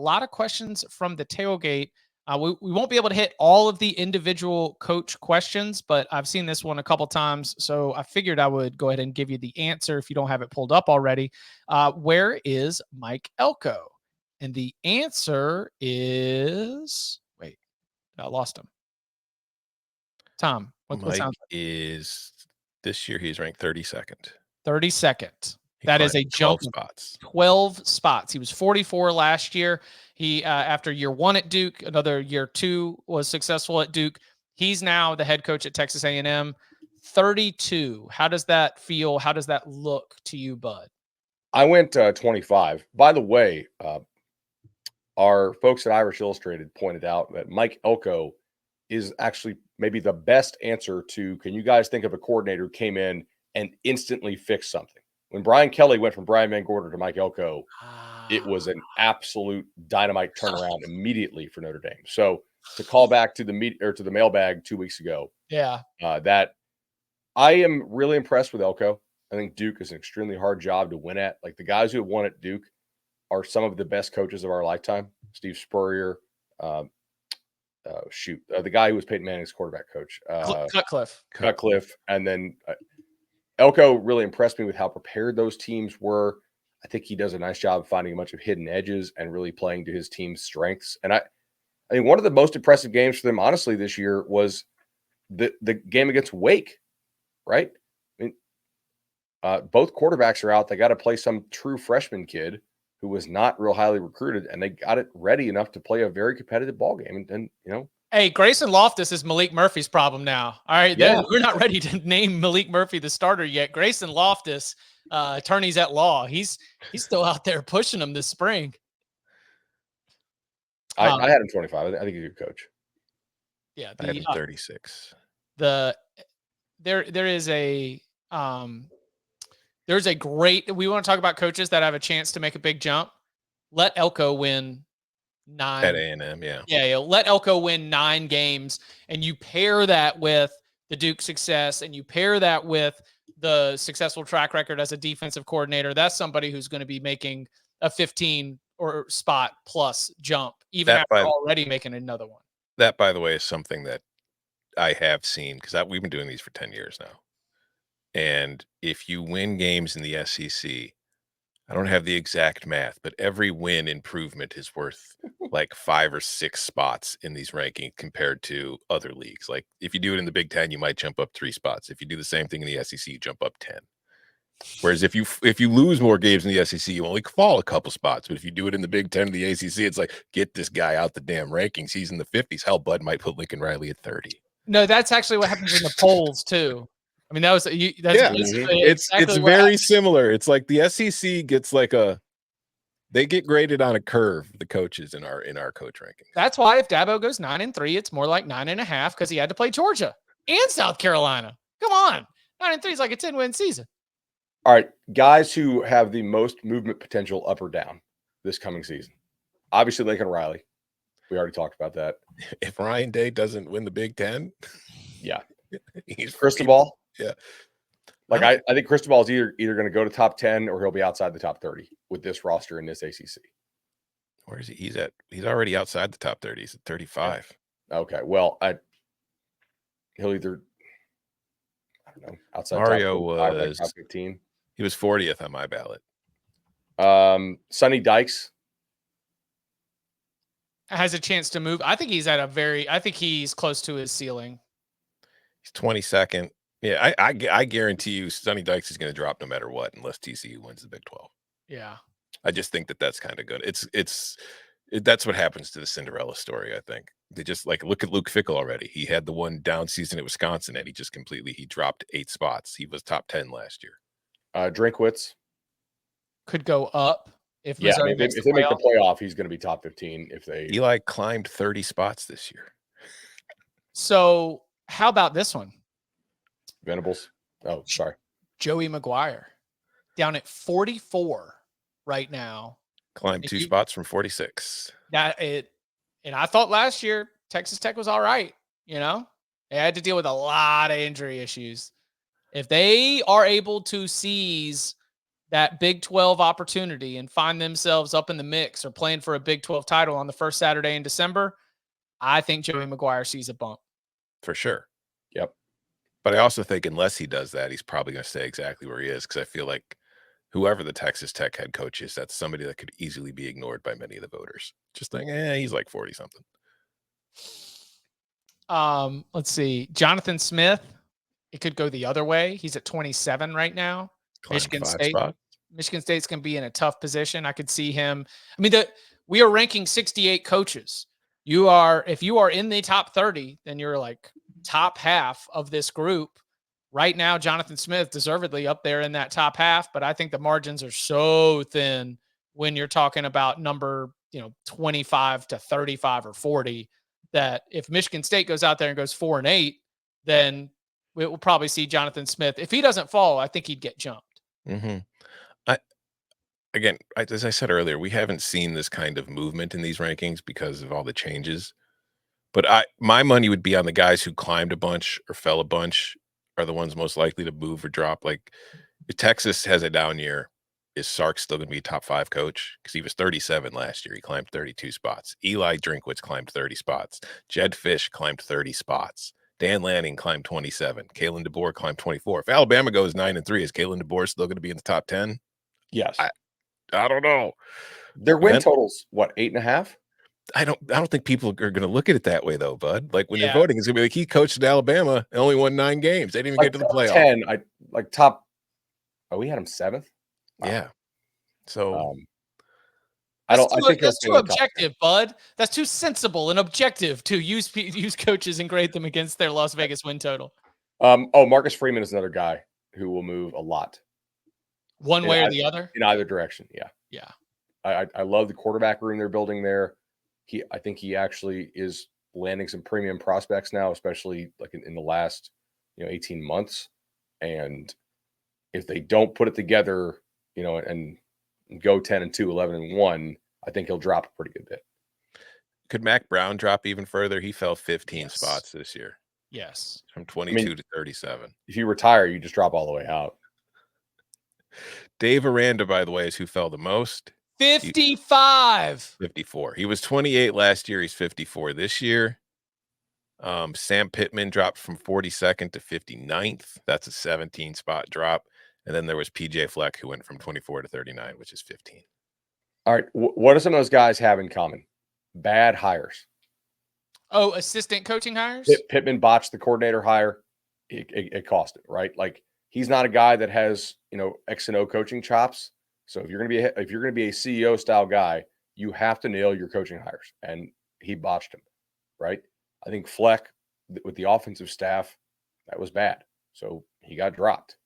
a lot of questions from the tailgate. We won't be able to hit all of the individual coach questions, but I've seen this one a couple times, so I figured I would go ahead and give you the answer if you don't have it pulled up already. Where is Mike Elko? And the answer is, wait, I lost him. Tom, what Mike sounds like? Is this year he's ranked 32nd. 32nd. That is a jump 12 spots. 12 spots. He was 44 last year. He after year 1 at Duke, another year 2 was successful at Duke. He's now the head coach at Texas A&M. 32. How does that feel? How does that look to you, Bud? I went 25. By the way, our folks at Irish Illustrated pointed out that Mike Elko is actually maybe the best answer to, can you guys think of a coordinator who came in and instantly fixed something? When Brian Kelly went from Brian Van Gorder to Mike Elko, it was an absolute dynamite turnaround immediately for Notre Dame. So to call back to the mailbag 2 weeks ago, that I am really impressed with Elko. I think Duke is an extremely hard job to win at. Like, the guys who have won at Duke are some of the best coaches of our lifetime. Steve Spurrier, the guy who was Peyton Manning's quarterback coach, Cutcliffe, and then Elko really impressed me with how prepared those teams were. I think he does a nice job of finding a bunch of hidden edges and really playing to his team's strengths. And I think one of the most impressive games for them, honestly, this year was the game against Wake, right? I mean, both quarterbacks are out. They got to play some true freshman kid who was not real highly recruited, and they got it ready enough to play a very competitive ball game. And hey, Grayson Loftus is Malik Murphy's problem now. All right, we're not ready to name Malik Murphy the starter yet. Grayson Loftus, attorneys at law, he's still out there pushing them this spring. I had him 25. I think he's a good coach. Yeah, I had him 36. There's a great. We want to talk about coaches that have a chance to make a big jump. Let Elko win 9 at A&M. Yeah. Let Elko win 9 games, and you pair that with the Duke success, and you pair that with the successful track record as a defensive coordinator. That's somebody who's going to be making a 15 or spot plus jump, even after already making another one. That, by the way, is something that I have seen, because we've been doing these for 10 years now. And if you win games in the SEC, I don't have the exact math, but every win improvement is worth like 5 or 6 spots in these rankings compared to other leagues. Like, if you do it in the Big Ten, you might jump up 3 spots. If you do the same thing in the SEC, you jump up 10. Whereas if you lose more games in the SEC, you only fall a couple spots. But if you do it in the Big Ten and the ACC, it's like, get this guy out the damn rankings. He's in the 50s. Hell, Bud might put Lincoln Riley at 30. No, that's actually what happens in the polls too. I mean, it's very similar. It's like the SEC gets like they get graded on a curve, the coaches in our coach rankings. That's why if Dabo goes 9-3, it's more like 9.5 because he had to play Georgia and South Carolina. Come on. 9-3 is like a 10-win season. All right, guys who have the most movement potential up or down this coming season. Obviously, Lincoln Riley. We already talked about that. If Ryan Day doesn't win the Big Ten, he's Cristobal. Yeah. Like, I think Cristobal is either going to go to top 10 or he'll be outside the top 30 with this roster in this ACC. Where is he? He's already outside the top 30. He's at 35. Okay. Well, he'll either, I don't know, outside Mario was top 15. He was 40th on my ballot. Sonny Dykes has a chance to move. I think he's close to his ceiling. He's 22nd. Yeah, I guarantee you Sonny Dykes is going to drop no matter what, unless TCU wins the Big 12. Yeah. I just think that's kind of good. That's what happens to the Cinderella story, I think. They just, like, look at Luke Fickell already. He had the one down season at Wisconsin, and he dropped 8 spots. He was top 10 last year. Drinkwitz could go up if they make the playoff. He's going to be top 15 if they. Eli climbed 30 spots this year. So how about this one? Venables. Oh, sorry. Joey McGuire down at 44 right now. Climbed 2 spots from 46. And I thought last year Texas Tech was all right. They had to deal with a lot of injury issues. If they are able to seize that Big 12 opportunity and find themselves up in the mix or playing for a Big 12 title on the first Saturday in December, I think Joey McGuire sees a bump. For sure. Yep. But I also think unless he does that, he's probably going to stay exactly where he is, because I feel like whoever the Texas Tech head coach is, that's somebody that could easily be ignored by many of the voters. Just think, he's like 40 something. Let's see. Jonathan Smith, it could go the other way. He's at 27 right now. Michigan State. Michigan State's going to be in a tough position. I could see him. I mean, we are ranking 68 coaches. If you are in the top 30, then you're like top half of this group. Right now, Jonathan Smith deservedly up there in that top half, but I think the margins are so thin when you're talking about number, 25 to 35 or 40, that if Michigan State goes out there and goes 4-8, then we'll probably see Jonathan Smith. If he doesn't fall, I think he'd get jumped. Mm-hmm. Again, as I said earlier, we haven't seen this kind of movement in these rankings because of all the changes. But my money would be on the guys who climbed a bunch or fell a bunch are the ones most likely to move or drop. Like, if Texas has a down year, is Sark still going to be a top 5 coach? Because he was 37 last year. He climbed 32 spots. Eli Drinkwitz climbed 30 spots. Jedd Fisch climbed 30 spots. Dan Lanning climbed 27. Kalen DeBoer climbed 24. If Alabama goes 9-3, is Kalen DeBoer still going to be in the top 10? Yes. I don't know. Their win totals, what, 8.5? I don't think people are going to look at it that way, though, bud. Like, when they're voting, it's going to be like, he coached at Alabama and only won 9 games. They didn't even get to the playoff. 10, top. Oh, we had him 7th. Wow. Yeah. So I think that's too objective, bud. That's too sensible and objective to use coaches and grade them against their Las Vegas win total. Marcus Freeman is another guy who will move a lot. One way or the other? In either direction, yeah. Yeah. I love the quarterback room they're building there. I think he actually is landing some premium prospects now, especially like in the last 18 months. And if they don't put it together, and go 10-2, 11-1, I think he'll drop a pretty good bit. Could Mac Brown drop even further? He fell 15 spots this year. Yes. From 22 to 37. If you retire, you just drop all the way out. Dave Aranda, by the way, is who fell the most. 54. He was 28 last year. He's 54 this year. Sam Pittman dropped from 42nd to 59th. That's a 17 spot drop. And then there was PJ Fleck, who went from 24 to 39, which is 15. All right. What do some of those guys have in common? Bad hires. Oh, assistant coaching hires? Pittman botched the coordinator hire. It cost it, right? Like, he's not a guy that has, X and O coaching chops. So if you're going to be a CEO style guy, you have to nail your coaching hires, and he botched him, right? I think Fleck with the offensive staff, that was bad. So he got dropped.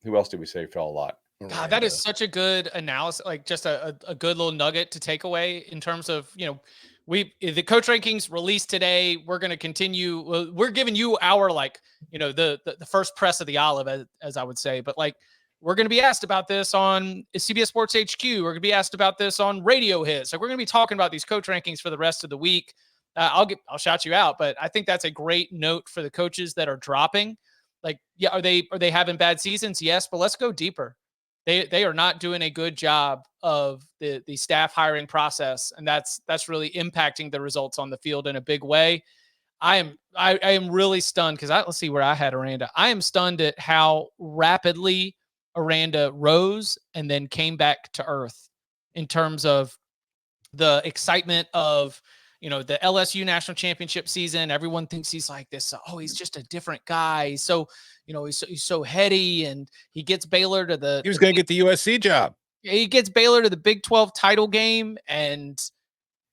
Who else did we say fell a lot? God, that is such a good analysis, like just a good little nugget to take away in terms of, the coach rankings released today. We're going to continue. We're giving you our, the first press of the olive, as I would say, but we're going to be asked about this on CBS Sports HQ. We're going to be asked about this on Radio Hits. We're going to be talking about these coach rankings for the rest of the week. I'll shout you out, but I think that's a great note for the coaches that are dropping. Are they having bad seasons? Yes, but let's go deeper. They are not doing a good job of the staff hiring process, and that's really impacting the results on the field in a big way. I am really stunned because let's see where I had Aranda. I am stunned at how rapidly Aranda rose and then came back to earth in terms of the excitement of, the LSU national championship season. Everyone thinks he's like this. He's just a different guy. He's so, he's so heady, and he gets Baylor to he was going to get the USC job. He gets Baylor to the Big 12 title game. And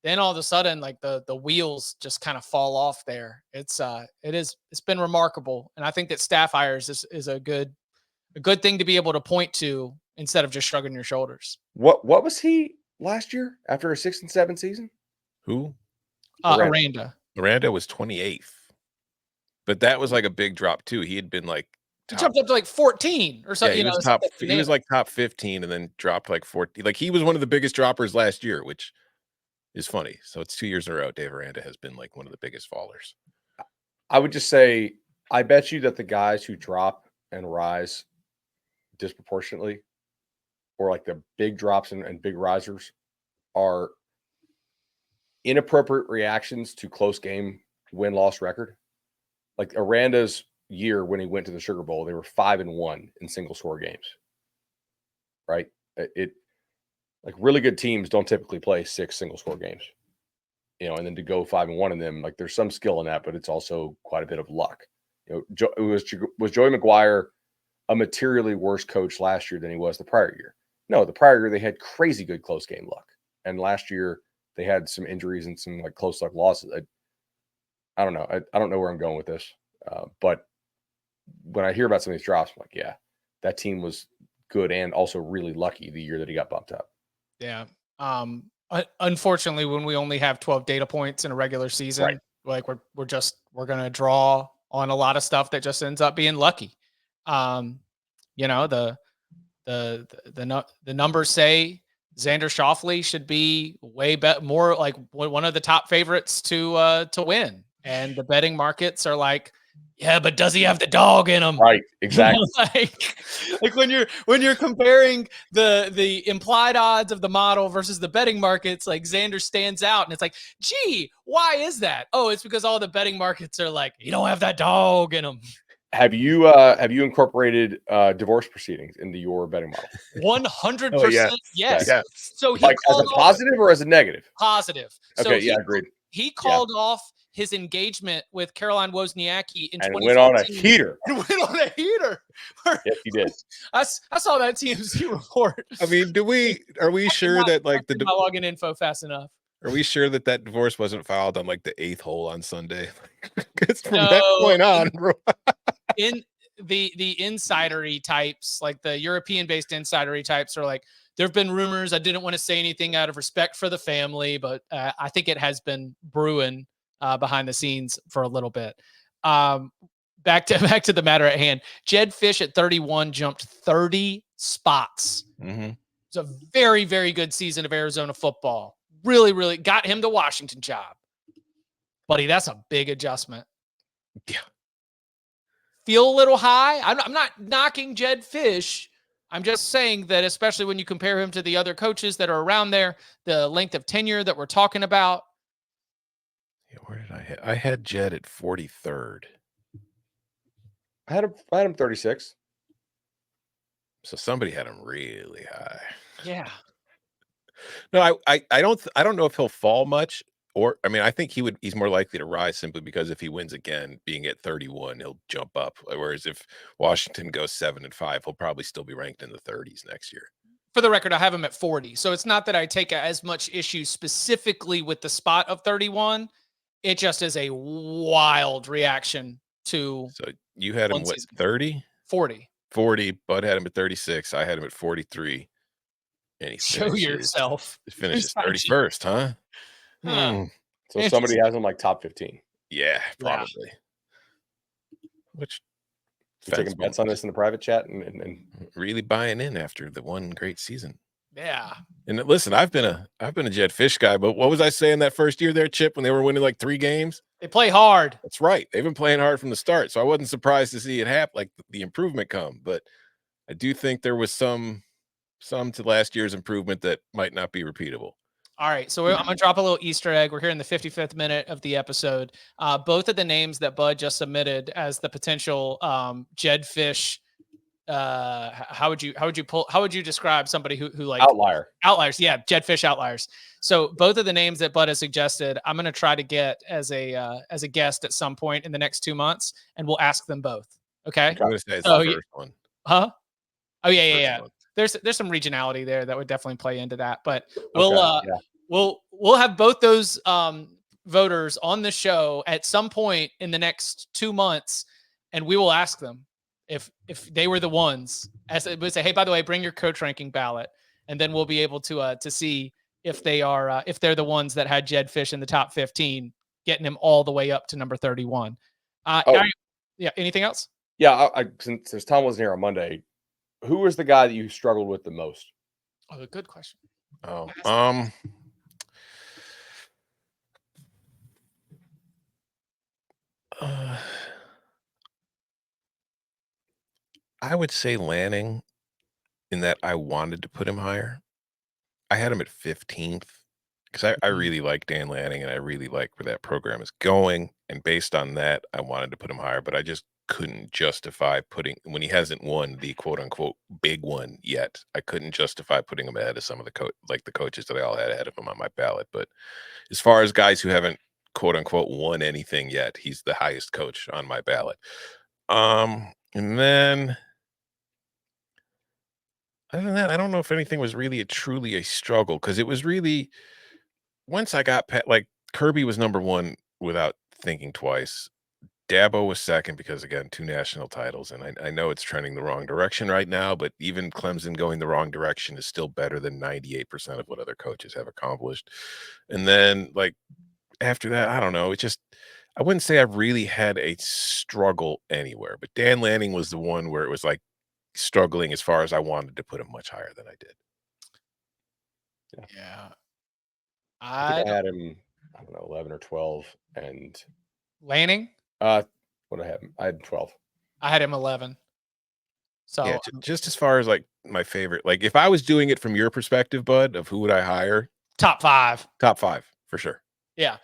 then all of a sudden, the wheels just kind of fall off there. It's been remarkable. And I think that staff hires is a good thing to be able to point to instead of just shrugging your shoulders. What was he last year after a 6 and 7 season? Who? Aranda. Aranda was 28th, but that was like a big drop too. He had been he jumped up to 14 or something. Yeah, he was top 15 and then dropped 14. He was one of the biggest droppers last year, which is funny. So it's 2 years in a row. Dave Aranda has been one of the biggest fallers. I would just say, I bet you that the guys who drop and rise disproportionately or like the big drops and big risers are inappropriate reactions to close game win-loss record. Like Aranda's year when he went to the Sugar Bowl, they were 5-1 in single score games. Right? It like really good teams don't typically play 6 single score games. And then to go 5-1 in them, like there's some skill in that, but it's also quite a bit of luck. Was Joey McGuire a materially worse coach last year than he was the prior year? No, the prior year they had crazy good close game luck, and last year they had some injuries and some like close luck losses. I don't know. I don't know where I'm going with this, but when I hear about some of these drops, I'm like, yeah, that team was good and also really lucky the year that he got bumped up. Yeah. Unfortunately, when we only have 12 data points in a regular season, Right. like we're going to draw on a lot of stuff that just ends up being lucky. The numbers say Xander Schauffele should be more like one of the top favorites to win, and the betting markets are like, yeah, but does he have the dog in him? Right, exactly. like when you're comparing the implied odds of the model versus the betting markets, like Xander stands out, and it's like, gee, why is that? Oh, it's because all the betting markets are like, you don't have that dog in him. Have you incorporated divorce proceedings into your betting model? 100%, yes. Yeah. So he like as a positive or as a negative? Positive. Okay, so agreed. He called off his engagement with Caroline Wozniacki in 2015. Went on a heater. Yes, he did. I saw that TMZ report. I mean, are we sure that like the login info fast enough? Are we sure that divorce wasn't filed on like the 8th hole on Sunday? Because from that point on, bro. In the insidery types, like the European-based insidery types, are like, there have been rumors. I didn't want to say anything out of respect for the family, but I think it has been brewing behind the scenes for a little bit. Back to the matter at hand. Jedd Fisch at 31 jumped 30 spots. Mm-hmm. It's a very, very good season of Arizona football. Really, really got him the Washington job. Buddy, that's a big adjustment. Yeah. Feel a little high. I'm not knocking Jedd Fisch. I'm just saying that, especially when you compare him to the other coaches that are around there, the length of tenure that we're talking about. Yeah, where did I hit? I had Jedd at 43rd. I had him 36. So somebody had him really high. Yeah. No, I don't know if he'll fall much, or I mean, I think he's more likely to rise simply because if he wins again, being at 31, he'll jump up. Whereas if Washington goes 7-5, he'll probably still be ranked in the 30s next year. For the record, I have him at 40. So it's not that I take as much issue specifically with the spot of 31. It just is a wild reaction to. So you had him what, 30? 40. 40. Bud had him at 36. I had him at 43. And he Show yourself. Finishes 31st, huh? So somebody has him like top 15. Yeah, probably. Yeah. Which you're taking bets on this in the private chat and really buying in after the one great season. Yeah. And listen, I've been a Jedd Fisch guy, but what was I saying that first year there, Chip, when they were winning like 3 games? They play hard. That's right. They've been playing hard from the start. So I wasn't surprised to see it happen, like the improvement come. But I do think there was some to last year's improvement that might not be repeatable. All right, so I'm going to drop a little Easter egg. We're here in the 55th minute of the episode. Both of the names that Bud just submitted as the potential Jedd Fisch, how would you describe somebody who like outliers? Yeah, Jedd Fisch outliers. So both of the names that Bud has suggested, I'm going to try to get as a guest at some point in the next 2 months, and we'll ask them both. Okay. I'm going to say it's the first one. Huh? Oh yeah. There's some regionality there that would definitely play into that, but we'll have both those voters on the show at some point in the next 2 months, and we will ask them if they were the ones. As we say, hey, by the way, bring your coach ranking ballot, and then we'll be able to see if they're the ones that had Jedd Fisch in the top 15, getting him all the way up to number 31. Yeah. Anything else? Yeah. Since Tom wasn't here on Monday, who was the guy that you struggled with the most? Oh, good question. Oh, I would say Lanning in that I wanted to put him higher. I had him at 15th because I really like Dan Lanning and I really like where that program is going. And based on that, I wanted to put him higher, but I just couldn't justify putting when he hasn't won the quote unquote big one yet. I couldn't justify putting him ahead of some of the coaches that I all had ahead of him on my ballot. But as far as guys who haven't quote unquote won anything yet, he's the highest coach on my ballot. And then other than that, I don't know if anything was really truly a struggle because it was really once I got like Kirby was number one without thinking twice. Dabo was second because again, 2 national titles, and I know it's trending the wrong direction right now, but even Clemson going the wrong direction is still better than 98% of what other coaches have accomplished. And then like after that, I don't know. It just I wouldn't say I really had a struggle anywhere, but Dan Lanning was the one where it was like struggling as far as I wanted to put him much higher than I did. Yeah. I think I had him, I don't know, 11 or 12. And Lanning? what I had him? I had 12. I had him 11. So yeah, just as far as like my favorite, like if I was doing it from your perspective, Bud, of who would I hire? top 5. Top 5 for sure. Yeah.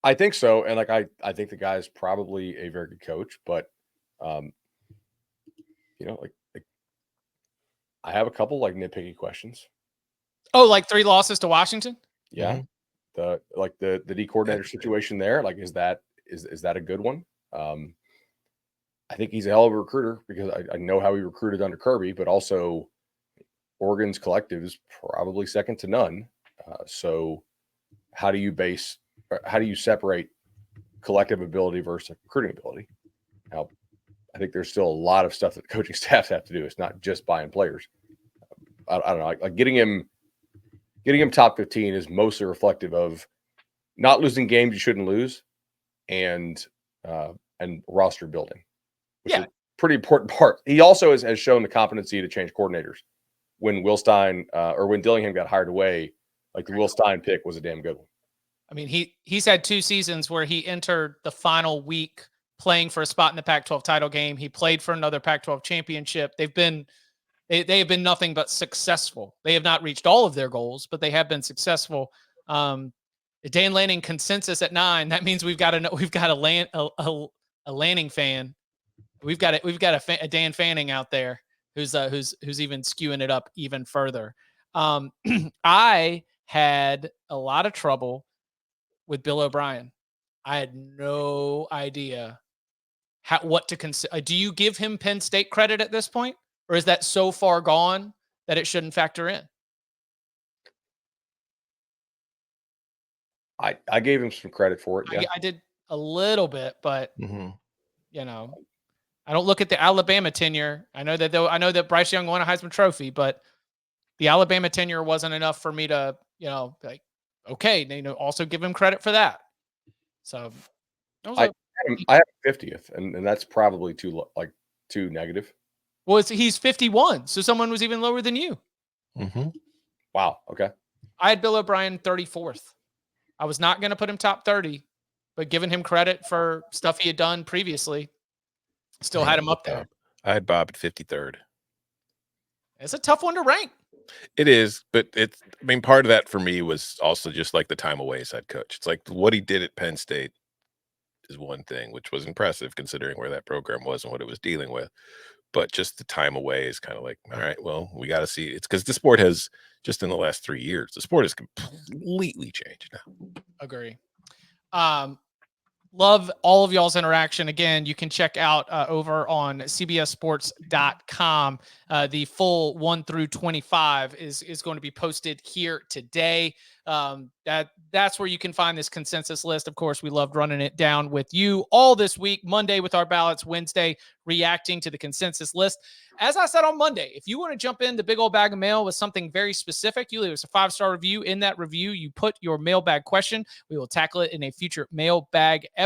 I think so. And like I think the guy is probably a very good coach, but you know, like I have a couple like nitpicky questions. Oh, like 3 losses to Washington? Yeah. The D coordinator situation there, like is that a good one? I think he's a hell of a recruiter because I know how he recruited under Kirby, but also Oregon's collective is probably second to none. So how do you separate collective ability versus recruiting ability? Now, I think there's still a lot of stuff that coaching staffs have to do. It's not just buying players. I don't know. Like getting him top 15 is mostly reflective of not losing games you shouldn't lose and roster building, which is a pretty important part. He also has shown the competency to change coordinators. When Will Stein or when Dillingham got hired away, like the Will Stein pick was a damn good one. I mean, he's had 2 seasons where he entered the final week playing for a spot in the Pac-12 title game. He played for another Pac-12 championship. They have been nothing but successful. They have not reached all of their goals, but they have been successful. Dan Lanning consensus at 9. That means we've got a Lanning fan. We've got a Dan Fanning out there who's even skewing it up even further. I had a lot of trouble with Bill O'Brien. I had no idea what to consider. Do you give him Penn State credit at this point? Or is that so far gone that it shouldn't factor in? I gave him some credit for it. Yeah. I did a little bit, but you know, I don't look at the Alabama tenure. I know that Bryce Young won a Heisman Trophy, but the Alabama tenure wasn't enough for me to, like, okay, also give him credit for that. So I have 50th, and that's probably too negative. Well, he's 51, so someone was even lower than you. Wow. Okay. I had Bill O'Brien 34th. I was not going to put him top 30, but giving him credit for stuff he had done previously, still had him up there. I had Bob at 53rd. It's a tough one to rank. It is, but part of that for me was also just like the time away as head coach. It's like what he did at Penn State is one thing, which was impressive considering where that program was and what it was dealing with. But just the time away is kind of like, all right, well, we got to see. It's because the sport has just in the last 3 years, the sport has completely changed now. Agree. Love all of y'all's interaction. Again, you can check out over on cbssports.com. The full 1 through 25 is going to be posted here today. That's where you can find this consensus list. Of course, we loved running it down with you all this week. Monday with our ballots, Wednesday reacting to the consensus list. As I said on Monday, if you want to jump in the big old bag of mail with something very specific, you leave us a 5-star review. In that review, you put your mailbag question. We will tackle it in a future mailbag episode.